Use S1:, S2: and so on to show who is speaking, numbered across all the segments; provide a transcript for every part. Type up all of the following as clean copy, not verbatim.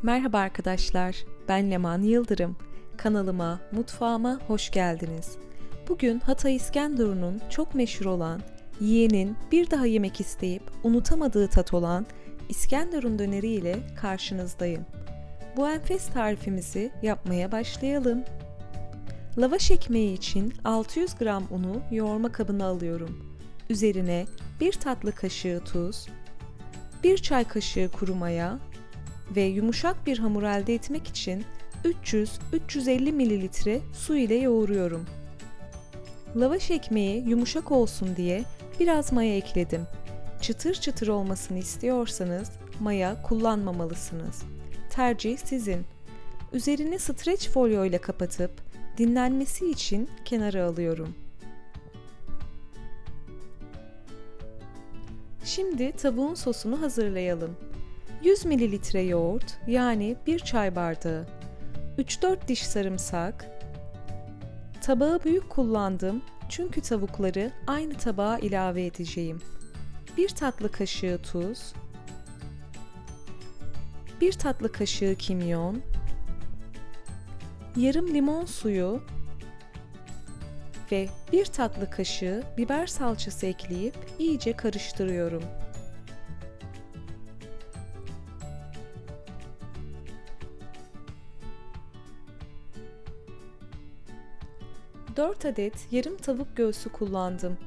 S1: Merhaba arkadaşlar, ben Leman Yıldırım. Kanalıma, mutfağıma hoş geldiniz. Bugün Hatay İskenderun'un çok meşhur olan, yiyenin bir daha yemek isteyip unutamadığı tat olan İskenderun döneri ile karşınızdayım. Bu enfes tarifimizi yapmaya başlayalım. Lavaş ekmeği için 600 gram unu yoğurma kabına alıyorum. Üzerine 1 tatlı kaşığı tuz, 1 çay kaşığı kuru maya ve yumuşak bir hamur elde etmek için 300-350 ml su ile yoğuruyorum. Lavaş ekmeği yumuşak olsun diye biraz maya ekledim. Çıtır çıtır olmasını istiyorsanız maya kullanmamalısınız. Tercih sizin. Üzerini streç folyo ile kapatıp dinlenmesi için kenara alıyorum. Şimdi tavuğun sosunu hazırlayalım. 100 ml yoğurt yani 1 çay bardağı, 3-4 diş sarımsak, tabağı büyük kullandım çünkü tavukları aynı tabağa ilave edeceğim. 1 tatlı kaşığı tuz, 1 tatlı kaşığı kimyon, yarım limon suyu ve 1 tatlı kaşığı biber salçası ekleyip iyice karıştırıyorum. 4 adet yarım tavuk göğsü kullandım.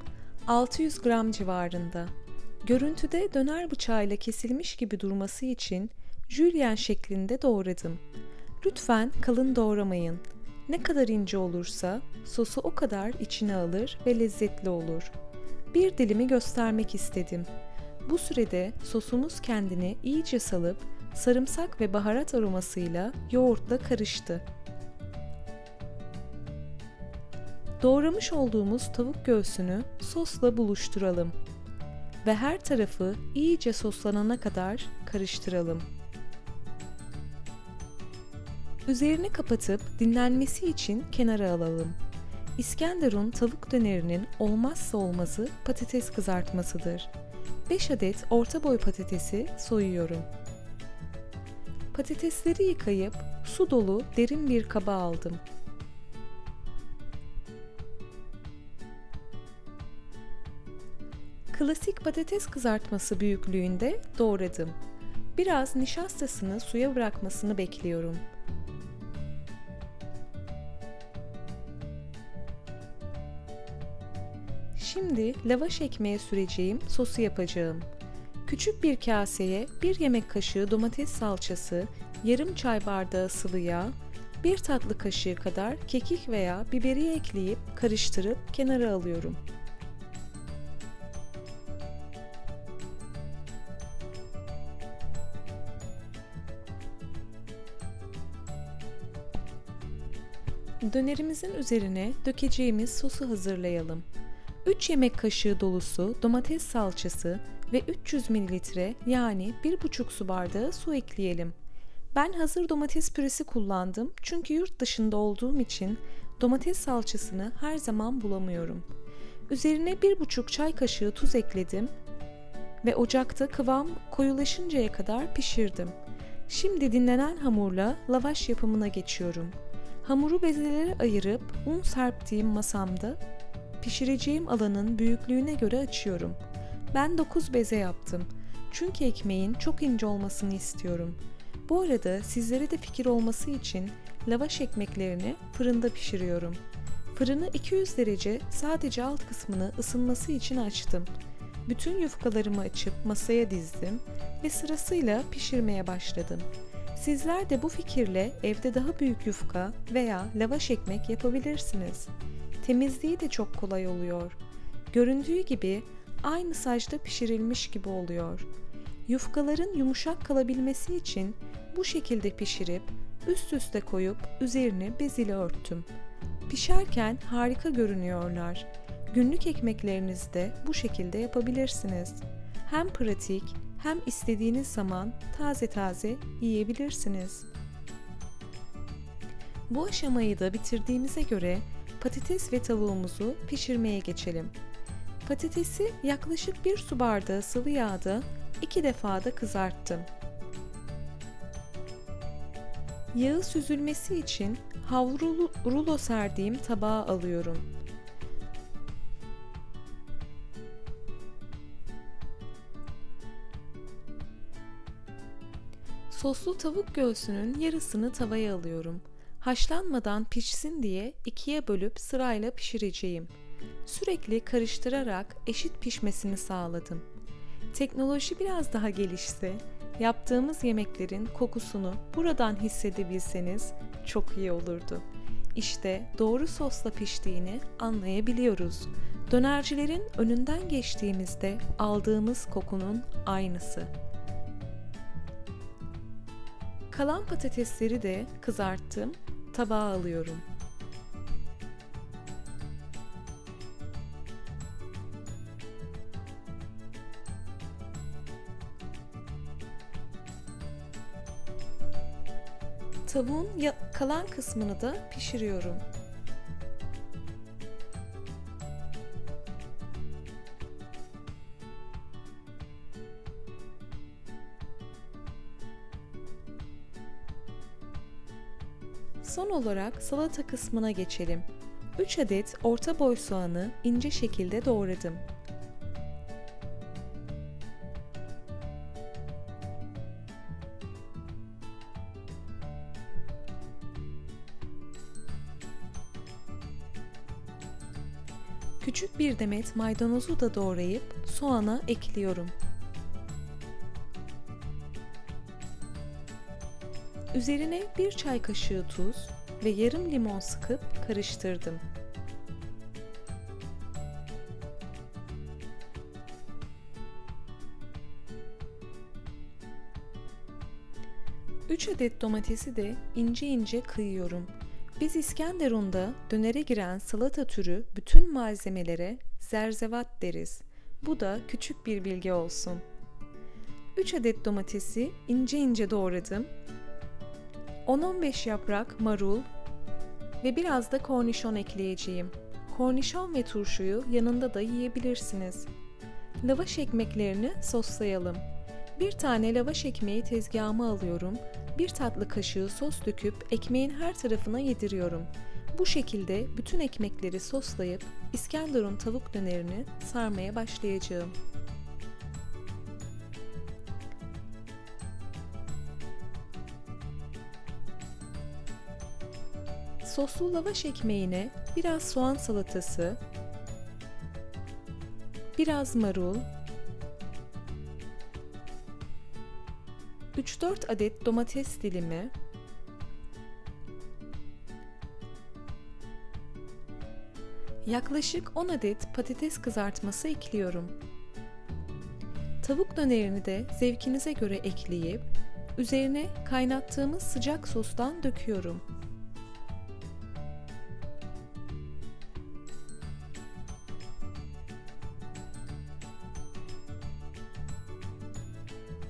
S1: 600 gram civarında. Görüntüde döner bıçağıyla kesilmiş gibi durması için jülyen şeklinde doğradım. Lütfen kalın doğramayın. Ne kadar ince olursa sosu o kadar içine alır ve lezzetli olur. Bir dilimi göstermek istedim. Bu sürede sosumuz kendini iyice salıp sarımsak ve baharat aromasıyla yoğurtla karıştı. Doğramış olduğumuz tavuk göğsünü sosla buluşturalım ve her tarafı iyice soslanana kadar karıştıralım. Üzerini kapatıp dinlenmesi için kenara alalım. İskenderun tavuk dönerinin olmazsa olmazı patates kızartmasıdır. 5 adet orta boy patatesi soyuyorum. Patatesleri yıkayıp su dolu derin bir kaba aldım. Klasik patates kızartması büyüklüğünde doğradım. Biraz nişastasını suya bırakmasını bekliyorum. Şimdi lavaş ekmeğe süreceğim sosu yapacağım. Küçük bir kaseye 1 yemek kaşığı domates salçası, yarım çay bardağı sıvı yağ, 1 tatlı kaşığı kadar kekik veya biberiye ekleyip karıştırıp kenara alıyorum. Dönerimizin üzerine dökeceğimiz sosu hazırlayalım. 3 yemek kaşığı dolusu domates salçası ve 300 ml yani 1,5 su bardağı su ekleyelim. Ben hazır domates püresi kullandım çünkü yurt dışında olduğum için domates salçasını her zaman bulamıyorum. Üzerine 1,5 çay kaşığı tuz ekledim ve ocakta kıvam koyulaşıncaya kadar pişirdim. Şimdi dinlenen hamurla lavaş yapımına geçiyorum. Hamuru bezelere ayırıp un serptiğim masamda pişireceğim alanın büyüklüğüne göre açıyorum. Ben 9 beze yaptım. Çünkü ekmeğin çok ince olmasını istiyorum. Bu arada sizlere de fikir olması için lavaş ekmeklerini fırında pişiriyorum. Fırını 200 derece sadece alt kısmını ısınması için açtım. Bütün yufkalarımı açıp masaya dizdim ve sırasıyla pişirmeye başladım. Sizler de bu fikirle evde daha büyük yufka veya lavaş ekmek yapabilirsiniz. Temizliği de çok kolay oluyor. Göründüğü gibi aynı sacda pişirilmiş gibi oluyor. Yufkaların yumuşak kalabilmesi için bu şekilde pişirip üst üste koyup üzerini bez ile örttüm. Pişerken harika görünüyorlar. Günlük ekmeklerinizde bu şekilde yapabilirsiniz. Hem pratik hem istediğiniz zaman taze taze yiyebilirsiniz. Bu aşamayı da bitirdiğimize göre patates ve tavuğumuzu pişirmeye geçelim. Patatesi yaklaşık 1 su bardağı sıvı yağda 2 defada kızarttım. Yağı süzülmesi için havlu rulo serdiğim tabağa alıyorum. Soslu tavuk göğsünün yarısını tavaya alıyorum. Haşlanmadan pişsin diye ikiye bölüp sırayla pişireceğim. Sürekli karıştırarak eşit pişmesini sağladım. Teknoloji biraz daha gelişse, yaptığımız yemeklerin kokusunu buradan hissedebilseniz çok iyi olurdu. İşte doğru sosla piştiğini anlayabiliyoruz. Dönercilerin önünden geçtiğimizde aldığımız kokunun aynısı. Kalan patatesleri de kızarttım, tabağa alıyorum. Tavuğun kalan kısmını da pişiriyorum. Son olarak salata kısmına geçelim. 3 adet orta boy soğanı ince şekilde doğradım. Küçük bir demet maydanozu da doğrayıp soğana ekliyorum. Üzerine 1 çay kaşığı tuz ve yarım limon sıkıp karıştırdım. Üç adet domatesi de ince ince kıyıyorum. Biz İskenderun'da dönere giren salata türü bütün malzemelere zerzevat deriz. Bu da küçük bir bilgi olsun. 3 adet domatesi ince ince doğradım. 10-15 yaprak marul ve biraz da kornişon ekleyeceğim. Kornişon ve turşuyu yanında da yiyebilirsiniz. Lavaş ekmeklerini soslayalım. Bir tane lavaş ekmeği tezgahıma alıyorum. 1 tatlı kaşığı sos döküp ekmeğin her tarafına yediriyorum. Bu şekilde bütün ekmekleri soslayıp İskenderun tavuk dönerini sarmaya başlayacağım. Soslu lavaş ekmeğine biraz soğan salatası, biraz marul, 3-4 adet domates dilimi, yaklaşık 10 adet patates kızartması ekliyorum. Tavuk dönerini de zevkinize göre ekleyip üzerine kaynattığımız sıcak sostan döküyorum.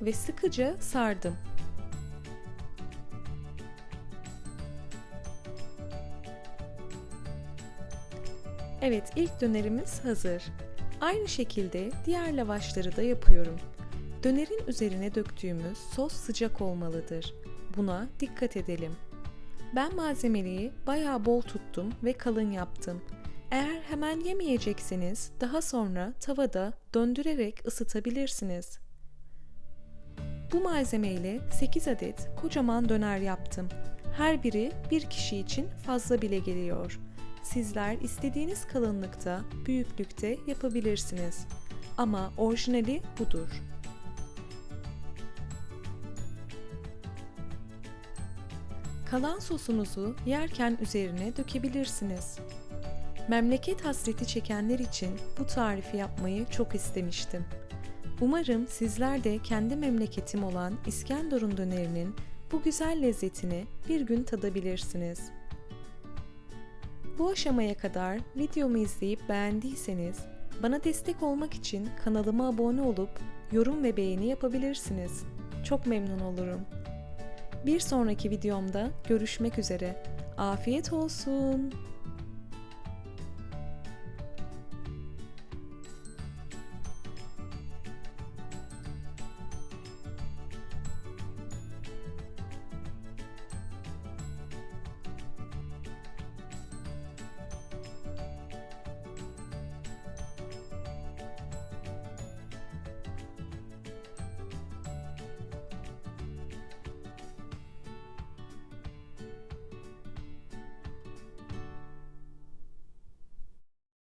S1: Ve sıkıca sardım. Evet, ilk dönerimiz hazır. Aynı şekilde diğer lavaşları da yapıyorum. Dönerin üzerine döktüğümüz sos sıcak olmalıdır. Buna dikkat edelim. Ben malzemeyi bayağı bol tuttum ve kalın yaptım. Eğer hemen yemeyecekseniz daha sonra tavada döndürerek ısıtabilirsiniz. Bu malzemeyle 8 adet kocaman döner yaptım. Her biri bir kişi için fazla bile geliyor. Sizler istediğiniz kalınlıkta, büyüklükte yapabilirsiniz. Ama orijinali budur. Kalan sosunuzu yerken üzerine dökebilirsiniz. Memleket hasreti çekenler için bu tarifi yapmayı çok istemiştim. Umarım sizler de kendi memleketim olan İskenderun dönerinin bu güzel lezzetini bir gün tadabilirsiniz. Bu aşamaya kadar videomu izleyip beğendiyseniz bana destek olmak için kanalıma abone olup yorum ve beğeni yapabilirsiniz. Çok memnun olurum. Bir sonraki videomda görüşmek üzere. Afiyet olsun.